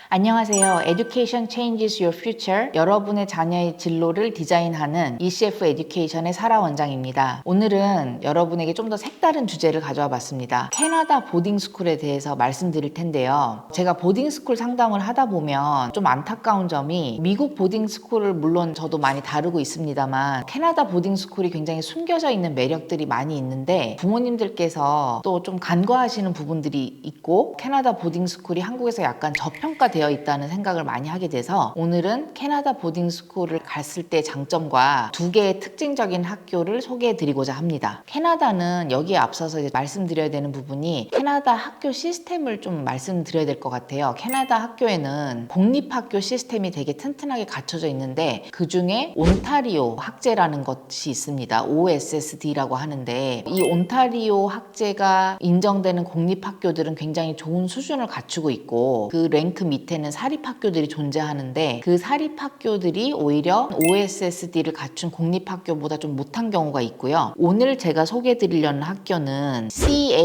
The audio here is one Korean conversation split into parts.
안녕하세요. Education Changes Your Future. 여러분의 자녀의 진로를 디자인하는 ECF 에듀케이션의 사라 원장입니다. 오늘은 여러분에게 좀 더 색다른 주제를 가져와 봤습니다. 캐나다 보딩스쿨에 대해서 말씀드릴 텐데요. 제가 보딩스쿨 상담을 하다 보면 좀 안타까운 점이 미국 보딩스쿨을 물론 저도 많이 다루고 있습니다만 캐나다 보딩스쿨이 굉장히 숨겨져 있는 매력들이 많이 있는데 부모님들께서 또 좀 간과하시는 부분들이 있고 캐나다 보딩스쿨이 한국에서 약간 저평가되어 있다는 생각을 많이 하게 돼서 오늘은 캐나다 보딩스쿨을 갔을 때 장점과 두 개의 특징적인 학교를 소개해 드리고자 합니다. 캐나다는 여기에 앞서서 이제 말씀드려야 되는 부분이 캐나다 학교 시스템을 좀 말씀드려야 될 것 같아요. 캐나다 학교에는 공립학교 시스템이 되게 튼튼하게 갖춰져 있는데 그 중에 온타리오 학제라는 것이 있습니다. OSSD라고 하는데 이 온타리오 학제가 인정되는 공립학교들은 굉장히 좋은 수준을 갖추고 있고 그 랭크 밑에는 사립학교들이 존재하는데 그 사립학교들이 오히려 OSSD를 갖춘 공립학교보다 좀 못한 경우가 있고요. 오늘 제가 소개해드리려는 학교는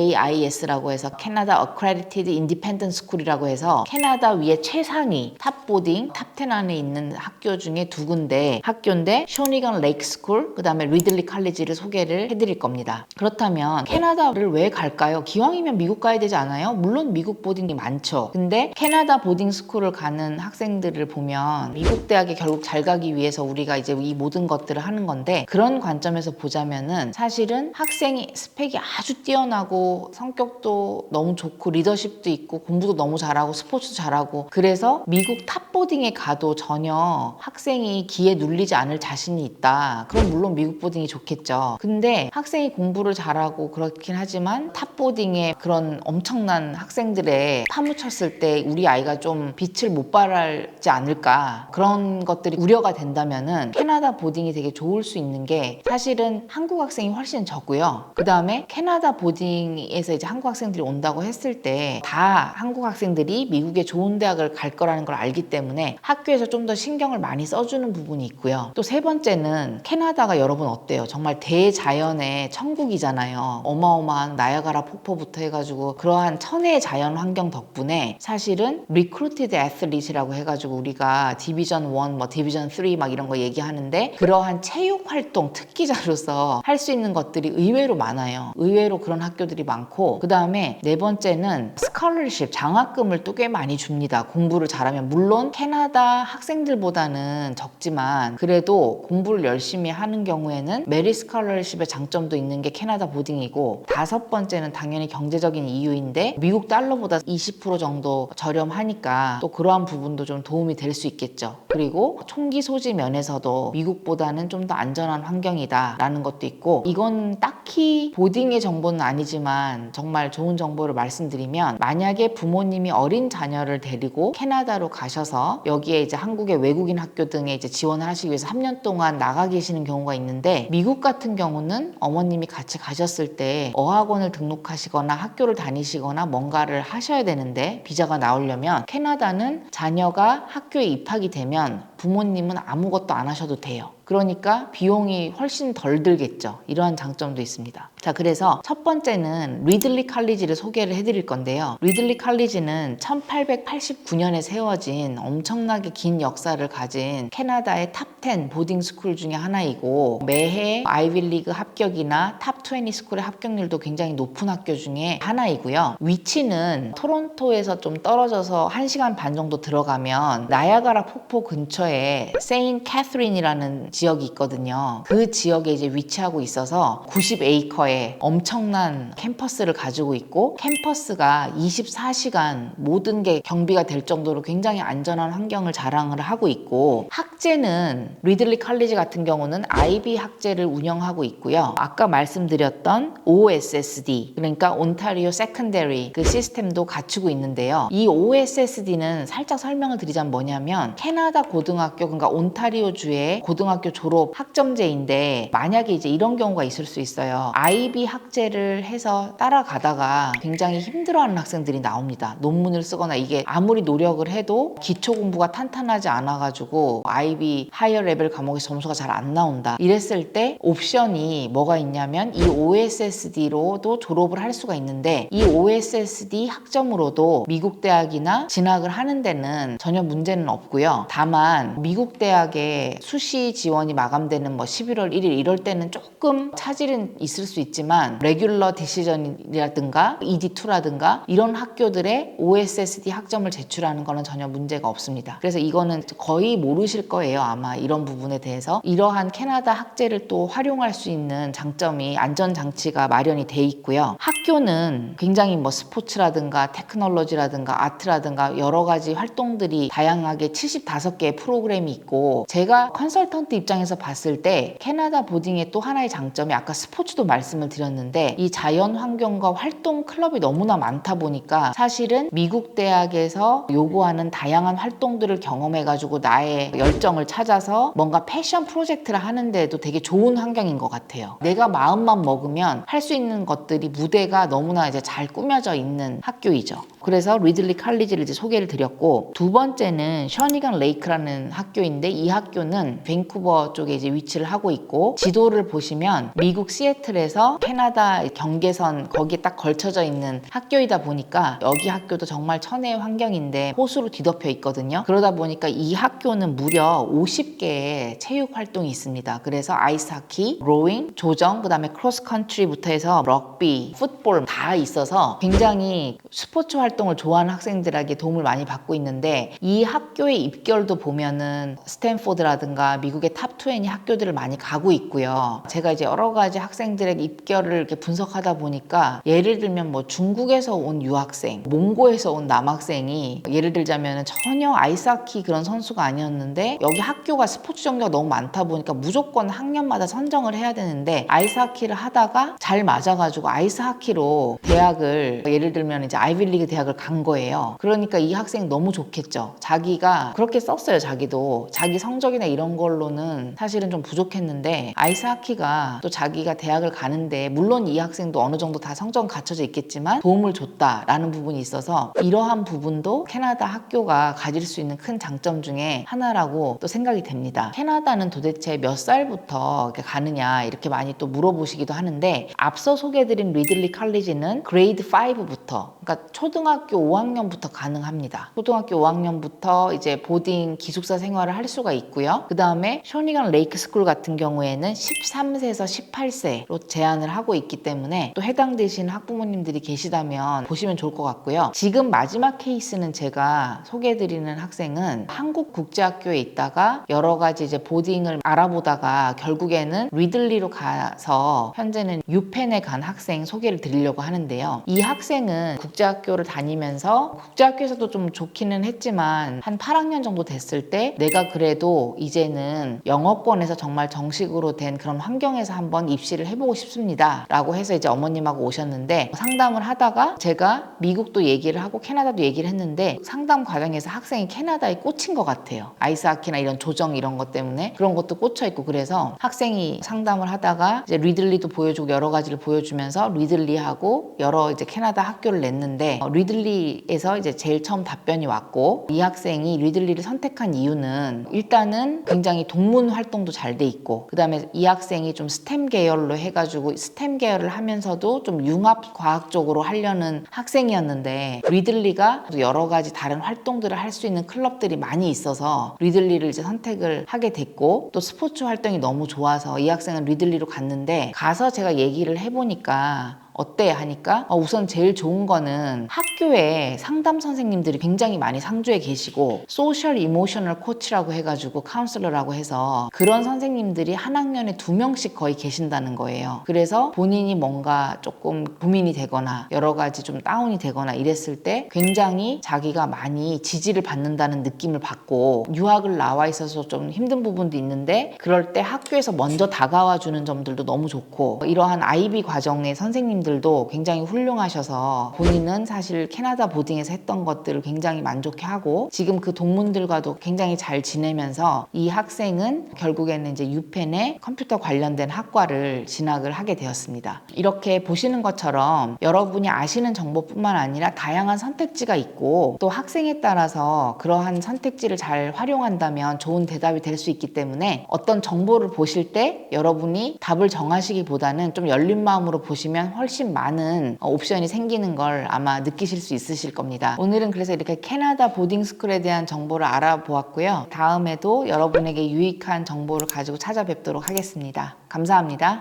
CAIS라고 해서 캐나다 Accredited Independent School이라고 해서 캐나다 위에 최상위 탑보딩 탑10 안에 있는 학교 중에 두 군데 학교인데 쇼니건 레이크 스쿨 그 다음에 리들리 칼리지를 소개를 해드릴 겁니다. 그렇다면 캐나다를 왜 갈까요? 기왕이면 미국 가야 되지 않아요? 물론 미국 보딩이 많죠. 근데 캐나다 보딩 스쿨을 가는 학생들을 보면 미국 대학에 결국 잘 가기 위해서 우리가 이제 이 모든 것들을 하는 건데 그런 관점에서 보자면은 사실은 학생이 스펙이 아주 뛰어나고 성격도 너무 좋고 리더십도 있고 공부도 너무 잘하고 스포츠도 잘하고 그래서 미국 탑보딩에 가도 전혀 학생이 기에 눌리지 않을 자신이 있다. 그럼 물론 미국 보딩이 좋겠죠. 근데 학생이 공부를 잘하고 그렇긴 하지만 탑보딩에 그런 엄청난 학생들에 파묻혔을 때 우리 아이가 좀 빛을 못 발하지 않을까 그런 것들이 우려가 된다면은 캐나다 보딩이 되게 좋을 수 있는 게 사실은 한국 학생이 훨씬 적고요. 그 다음에 캐나다 보딩에서 이제 한국 학생들이 온다고 했을 때 다 한국 학생들이 미국의 좋은 대학을 갈 거라는 걸 알기 때문에 학교에서 좀 더 신경을 많이 써주는 부분이 있고요. 또 세 번째는 캐나다가 여러분 어때요? 정말 대자연의 천국이잖아요. 어마어마한 나야가라 폭포부터 해가지고 그러한 천혜의 자연 환경 덕분에 사실은 리크루티드 애슬릿이라고 해가지고 우리가 디비전 1, 뭐 디비전 3 막 이런 거 얘기하는데 그러한 체육 활동 특기자로서 할 수 있는 것들이 의외로 많아요. 의외로 그런 학교들이 많고 그 다음에 네 번째는 스컬러십 장학금을 또 꽤 많이 줍니다. 공부를 잘하면 물론 캐나다 학생들보다는 적지만 그래도 공부를 열심히 하는 경우에는 메리 스컬러십의 장점도 있는 게 캐나다 보딩이고 다섯 번째는 당연히 경제적인 이유인데 미국 달러보다 20% 정도 저렴하니까 또 그러한 부분도 좀 도움이 될 수 있겠죠. 그리고 총기 소지 면에서도 미국보다는 좀 더 안전한 환경이다 라는 것도 있고 이건 딱히 보딩의 정보는 아니지만 정말 좋은 정보를 말씀드리면 만약에 부모님이 어린 자녀를 데리고 캐나다로 가셔서 여기에 이제 한국의 외국인 학교 등에 이제 지원을 하시기 위해서 3년 동안 나가 계시는 경우가 있는데 미국 같은 경우는 어머님이 같이 가셨을 때 어학원을 등록하시거나 학교를 다니시거나 뭔가를 하셔야 되는데 비자가 나오려면 캐나다는 자녀가 학교에 입학이 되면 부모님은 아무것도 안 하셔도 돼요. 그러니까 비용이 훨씬 덜 들겠죠. 이러한 장점도 있습니다. 자, 그래서 첫 번째는 리들리 칼리지를 소개를 해드릴 건데요. 리들리 칼리지는 1889년에 세워진 엄청나게 긴 역사를 가진 캐나다의 탑10 보딩 스쿨 중에 하나이고 매해 아이비리그 합격이나 탑20 스쿨의 합격률도 굉장히 높은 학교 중에 하나이고요. 위치는 토론토에서 좀 떨어져서 1시간 반 정도 들어가면 나야가라 폭포 근처에 세인 캐서린이라는 지역이 있거든요. 그 지역에 이제 위치하고 있어서 90에이커의 엄청난 캠퍼스를 가지고 있고 캠퍼스가 24시간 모든 게 경비가 될 정도로 굉장히 안전한 환경을 자랑을 하고 있고 학제는 리들리 칼리지 같은 경우는 IB 학제를 운영하고 있고요. 아까 말씀드렸던 OSSD 그러니까 온타리오 세컨더리 그 시스템도 갖추고 있는데요. 이 OSSD는 살짝 설명을 드리자면 뭐냐면 캐나다 고등학교 고등학교, 그러니까 온타리오주의 고등학교 졸업 학점제인데 만약에 이제 이런 경우가 있을 수 있어요. IB 학제를 해서 따라가다가 굉장히 힘들어하는 학생들이 나옵니다. 논문을 쓰거나 이게 아무리 노력을 해도 기초 공부가 탄탄하지 않아가지고 IB 하이어 레벨 과목에서 점수가 잘 안 나온다. 이랬을 때 옵션이 뭐가 있냐면 이 OSSD로도 졸업을 할 수가 있는데 이 OSSD 학점으로도 미국 대학이나 진학을 하는 데는 전혀 문제는 없고요. 다만 미국 대학의 수시 지원이 마감되는 뭐 11월 1일 이럴 때는 조금 차질은 있을 수 있지만 레귤러 디시전이라든가 ED2라든가 이런 학교들의 OSSD 학점을 제출하는 거는 전혀 문제가 없습니다. 그래서 이거는 거의 모르실 거예요. 아마 이런 부분에 대해서. 이러한 캐나다 학제를 또 활용할 수 있는 장점이 안전장치가 마련이 돼 있고요. 학교는 굉장히 뭐 스포츠라든가 테크놀로지라든가 아트라든가 여러 가지 활동들이 다양하게 75개의 프로그램이 있고 제가 컨설턴트 입장에서 봤을 때 캐나다 보딩의 또 하나의 장점이 아까 스포츠도 말씀을 드렸는데 이 자연 환경과 활동 클럽이 너무나 많다 보니까 사실은 미국 대학에서 요구하는 다양한 활동들을 경험해가지고 나의 열정을 찾아서 뭔가 패션 프로젝트를 하는데도 되게 좋은 환경인 것 같아요. 내가 마음만 먹으면 할 수 있는 것들이 무대가 너무나 이제 잘 꾸며져 있는 학교이죠. 그래서 리들리 칼리지를 이제 소개를 드렸고 두 번째는 셔니건 레이크라는 학교인데 이 학교는 밴쿠버 쪽에 이제 위치를 하고 있고 지도를 보시면 미국 시애틀에서 캐나다 경계선 거기에 딱 걸쳐져 있는 학교이다 보니까 여기 학교도 정말 천혜의 환경인데 호수로 뒤덮여 있거든요. 그러다 보니까 이 학교는 무려 50개의 체육 활동이 있습니다. 그래서 아이스하키, 로잉, 조정, 그다음에 크로스컨트리부터 해서 럭비, 풋볼 다 있어서 굉장히 스포츠 활동을 좋아하는 학생들에게 도움을 많이 받고 있는데 이 학교의 입결도 보면은 스탠포드라든가 미국의 탑20 학교들을 많이 가고 있고요. 제가 이제 여러 가지 학생들의 입결을 이렇게 분석하다 보니까 예를 들면 뭐 중국에서 온 유학생, 몽고에서 온 남학생이 예를 들자면 전혀 아이스하키 그런 선수가 아니었는데 여기 학교가 스포츠 전교가 너무 많다 보니까 무조건 학년마다 선정을 해야 되는데 아이스하키를 하다가 잘 맞아가지고 아이스하키로 대학을 예를 들면 이제 아이비리그 대학을 간 거예요. 그러니까 이 학생 너무 좋겠죠. 자기가 그렇게 썼어요. 자기도 자기 성적이나 이런 걸로는 사실은 좀 부족했는데 아이스하키가 또 자기가 대학을 가는데 물론 이 학생도 어느 정도 다 성적은 갖춰져 있겠지만 도움을 줬다라는 부분이 있어서 이러한 부분도 캐나다 학교가 가질 수 있는 큰 장점 중에 하나라고 또 생각이 됩니다. 캐나다는 도대체 몇 살부터 이렇게 가느냐 이렇게 많이 또 물어보시기도 하는데 앞서 소개해드린 리들리 칼리지는 그레이드 5부터 그러니까 초등학교 5학년부터 가능합니다. 초등학교 5학년부터 이제 보딩 기숙사 생활을 할 수가 있고요. 그 다음에 쇼니건 레이크 스쿨 같은 경우에는 13세에서 18세로 제한을 하고 있기 때문에 또 해당되시는 학부모님들이 계시다면 보시면 좋을 것 같고요. 지금 마지막 케이스는 제가 소개해드리는 학생은 한국국제학교에 있다가 여러 가지 이제 보딩을 알아보다가 결국에는 리들리로 가서 현재는 유펜에 간 학생 소개를 드리려고 하는데요. 이 학생은 국제학교를 다니면서 국제학교에서도 좀 좋기는 했지만 한 8학년 정도 됐을 때 내가 그래도 이제는 영어권에서 정말 정식으로 된 그런 환경에서 한번 입시를 해보고 싶습니다 라고 해서 이제 어머님하고 오셨는데 상담을 하다가 제가 미국도 얘기를 하고 캐나다도 얘기를 했는데 상담 과정에서 학생이 캐나다에 꽂힌 것 같아요. 아이스하키나 이런 조정 이런 것 때문에 그런 것도 꽂혀 있고 그래서 학생이 상담을 하다가 이제 리들리도 보여주고 여러 가지를 보여주면서 리들리하고 여러 이제 캐나다 학교를 냈는데 리들리에서 이제 제일 처음 답변이 왔고 이 학생이 리들리를 선택한 이유는 일단은 굉장히 동문 활동도 잘 돼 있고 그 다음에 이 학생이 좀 스템 계열로 해가지고 스템 계열을 하면서도 좀 융합 과학 쪽으로 하려는 학생이었는데 리들리가 여러 가지 다른 활동들을 할 수 있는 클럽들이 많이 있어서 리들리를 이제 선택을 하게 됐고 또 스포츠 활동이 너무 좋아서 이 학생은 리들리로 갔는데 가서 제가 얘기를 해보니까 어때? 하니까 우선 제일 좋은 거는 학교에 상담 선생님들이 굉장히 많이 상주에 계시고 소셜 이모셔널 코치라고 해가지고 카운슬러라고 해서 그런 선생님들이 한 학년에 2명씩 거의 계신다는 거예요. 그래서 본인이 뭔가 조금 고민이 되거나 여러 가지 좀 다운이 되거나 이랬을 때 굉장히 자기가 많이 지지를 받는다는 느낌을 받고 유학을 나와 있어서 좀 힘든 부분도 있는데 그럴 때 학교에서 먼저 다가와 주는 점들도 너무 좋고 이러한 IB 과정의 선생님 선생님들도 굉장히 훌륭하셔서 본인은 사실 캐나다 보딩에서 했던 것들을 굉장히 만족해하고 지금 그 동문들과도 굉장히 잘 지내면서 이 학생은 결국에는 이제 유펜의 컴퓨터 관련된 학과를 진학을 하게 되었습니다. 이렇게 보시는 것처럼 여러분이 아시는 정보뿐만 아니라 다양한 선택지가 있고 또 학생에 따라서 그러한 선택지를 잘 활용한다면 좋은 대답이 될 수 있기 때문에 어떤 정보를 보실 때 여러분이 답을 정하시기보다는 좀 열린 마음으로 보시면 훨씬 많은 옵션이 생기는 걸 아마 느끼실 수 있으실 겁니다. 오늘은 그래서 이렇게 캐나다 보딩스쿨에 대한 정보를 알아보았고요. 다음에도 여러분에게 유익한 정보를 가지고 찾아뵙도록 하겠습니다. 감사합니다.